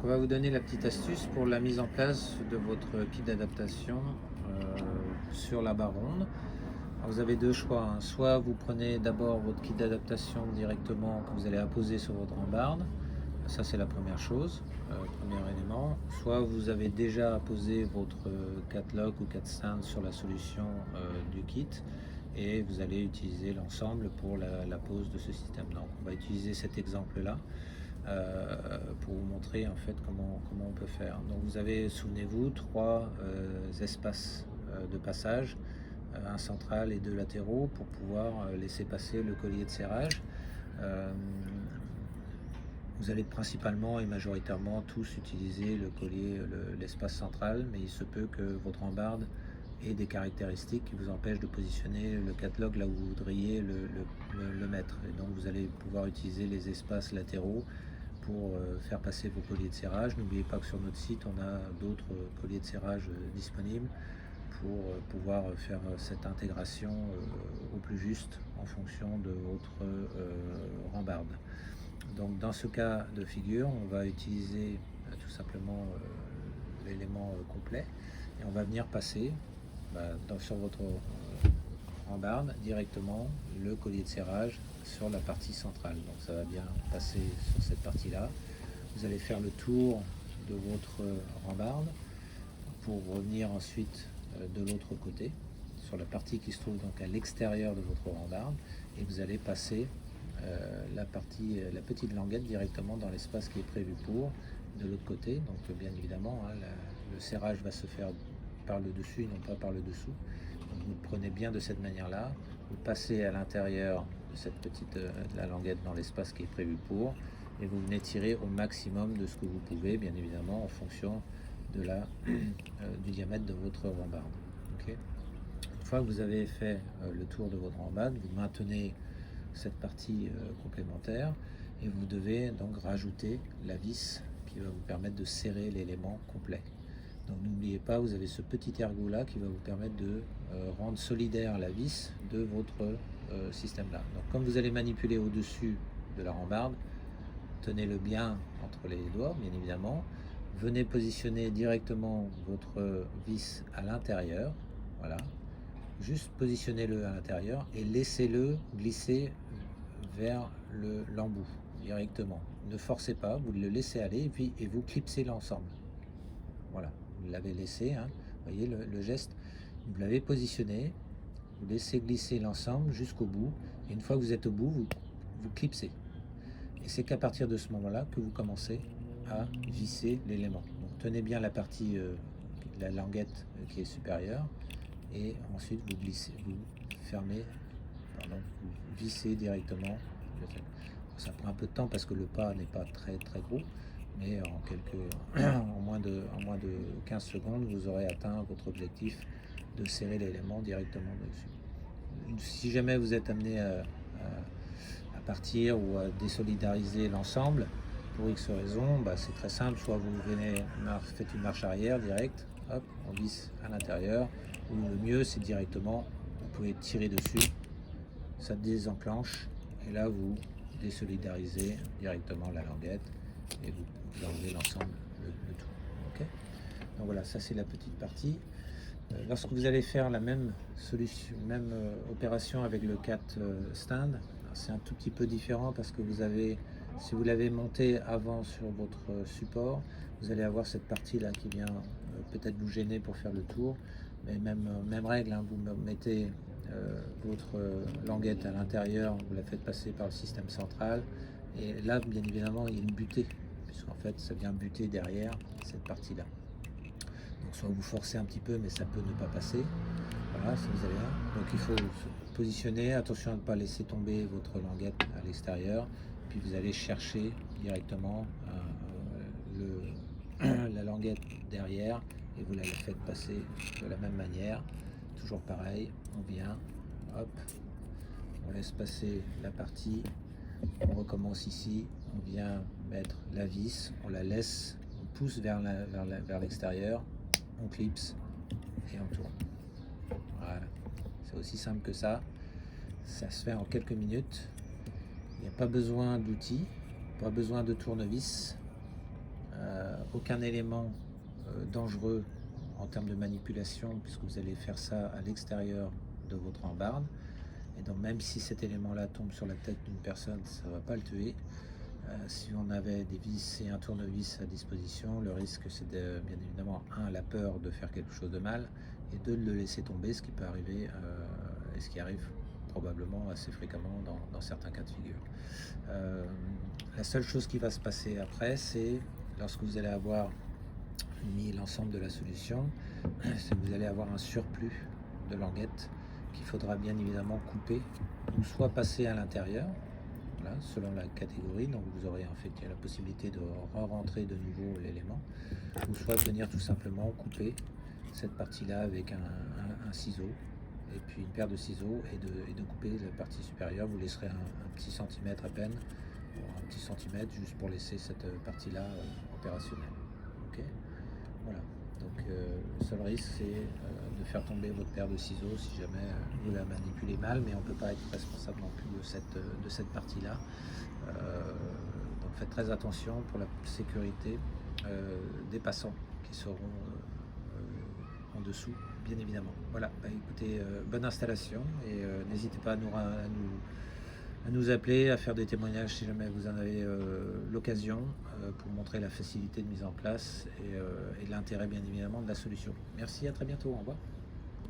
On va vous donner la petite astuce pour la mise en place de votre kit d'adaptation sur la barre ronde. Alors, vous avez deux choix, hein. Soit vous prenez d'abord votre kit d'adaptation directement que vous allez apposer sur votre rambarde. Ça, c'est la première chose, premier élément. Soit vous avez déjà apposé votre catlock ou cat stand sur la solution du kit et vous allez utiliser l'ensemble pour la pose de ce système. Donc on va utiliser cet exemple-là pour vous montrer en fait comment on peut faire. Donc vous avez, souvenez-vous, trois espaces de passage, un central et deux latéraux pour pouvoir laisser passer le collier de serrage. Vous allez principalement et majoritairement tous utiliser le collier, l'espace central, mais il se peut que votre rambarde ait des caractéristiques qui vous empêchent de positionner le catalogue là où vous voudriez le mettre. Et donc vous allez pouvoir utiliser les espaces latéraux pour faire passer vos colliers de serrage. N'oubliez pas que sur notre site, on a d'autres colliers de serrage disponibles pour pouvoir faire cette intégration au plus juste en fonction de votre rambarde. Donc dans ce cas de figure, on va utiliser tout simplement l'élément complet et on va venir passer sur votre rambarde directement le collier de serrage sur la partie centrale. Donc ça va bien passer sur cette partie-là. Vous allez faire le tour de votre rambarde pour revenir ensuite de l'autre côté sur la partie qui se trouve donc à l'extérieur de votre rambarde et vous allez passer la petite languette directement dans l'espace qui est prévu pour de l'autre côté. Donc bien évidemment le serrage va se faire par le dessus et non pas par le dessous. Donc vous le prenez bien de cette manière là, vous passez à l'intérieur de cette petite la languette dans l'espace qui est prévu pour et vous venez tirer au maximum de ce que vous pouvez, bien évidemment en fonction de du diamètre de votre rambarde. Okay. Une fois que vous avez fait le tour de votre rambarde, vous maintenez cette partie complémentaire et vous devez donc rajouter la vis qui va vous permettre de serrer l'élément complet. Donc n'oubliez pas, vous avez ce petit ergot là qui va vous permettre de rendre solidaire la vis de votre système là. Donc comme vous allez manipuler au dessus de la rambarde, tenez-le bien entre les doigts bien évidemment, venez positionner directement votre vis à l'intérieur, voilà. Juste positionnez-le à l'intérieur et laissez-le glisser vers l'embout directement. Ne forcez pas, vous le laissez aller et vous clipsez l'ensemble. Voilà, vous l'avez laissé, hein. Vous voyez le geste, vous l'avez positionné, vous laissez glisser l'ensemble jusqu'au bout et une fois que vous êtes au bout, vous clipsez. Et c'est qu'à partir de ce moment-là que vous commencez à visser l'élément. Donc tenez bien la partie, la languette qui est supérieure et ensuite vous glissez, vous fermez, pardon, vous vissez directement. Ça prend un peu de temps parce que le pas n'est pas très gros, mais en moins de 15 secondes, vous aurez atteint votre objectif de serrer l'élément directement dessus. Si jamais vous êtes amené à partir ou à désolidariser l'ensemble, pour X raison, c'est très simple, soit vous faites une marche arrière directe, hop, on visse à l'intérieur, ou le mieux c'est directement, vous pouvez tirer dessus, ça désenclenche, et là vous désolidarisez directement la languette, et vous enlevez l'ensemble, le tout. Okay. Donc voilà, ça c'est la petite partie. Lorsque vous allez faire la même solution, même opération avec le cat stand, c'est un tout petit peu différent parce que si vous l'avez monté avant sur votre support, vous allez avoir cette partie là qui vient peut-être vous gêner pour faire le tour, mais même règle, hein, vous mettez votre languette à l'intérieur, vous la faites passer par le système central, et là bien évidemment il y a une butée, puisqu'en fait ça vient buter derrière cette partie là. Donc soit vous forcez un petit peu, mais ça peut ne pas passer. Voilà, si vous avez un. Donc il faut se positionner, attention à ne pas laisser tomber votre languette à l'extérieur. Puis vous allez chercher directement la languette derrière et vous la faites passer de la même manière. Toujours pareil, on vient, hop, on laisse passer la partie, on recommence ici, on vient mettre la vis, on la laisse, on pousse vers l'extérieur, on clipse et on tourne. Voilà, c'est aussi simple que ça. Ça se fait en quelques minutes. Il n'y a pas besoin d'outils, pas besoin de tournevis. aucun élément dangereux en termes de manipulation, puisque vous allez faire ça à l'extérieur de votre rambarde. Et donc même si cet élément-là tombe sur la tête d'une personne, ça ne va pas le tuer. Si on avait des vis et un tournevis à disposition, le risque c'est bien évidemment, la peur de faire quelque chose de mal, et deux, de le laisser tomber, ce qui peut arriver, et ce qui arrive probablement assez fréquemment dans certains cas de figure. La seule chose qui va se passer après, c'est lorsque vous allez avoir mis l'ensemble de la solution, c'est que vous allez avoir un surplus de languettes qu'il faudra bien évidemment couper ou soit passer à l'intérieur, voilà, selon la catégorie. Donc vous aurez en fait la possibilité de re-rentrer de nouveau l'élément, ou soit venir tout simplement couper cette partie-là avec un ciseau, et puis une paire de ciseaux, et de couper la partie supérieure. Vous laisserez un petit centimètre à peine, un petit centimètre, juste pour laisser cette partie-là opérationnelle. Ok, voilà. Donc le seul risque, c'est de faire tomber votre paire de ciseaux si jamais vous la manipulez mal, mais on ne peut pas être responsable non plus de cette partie-là. Donc faites très attention pour la sécurité des passants qui seront en dessous, bien évidemment. Voilà, écoutez, bonne installation, et n'hésitez pas à nous appeler, à faire des témoignages si jamais vous en avez l'occasion, pour montrer la facilité de mise en place et l'intérêt bien évidemment de la solution. Merci, à très bientôt, au revoir.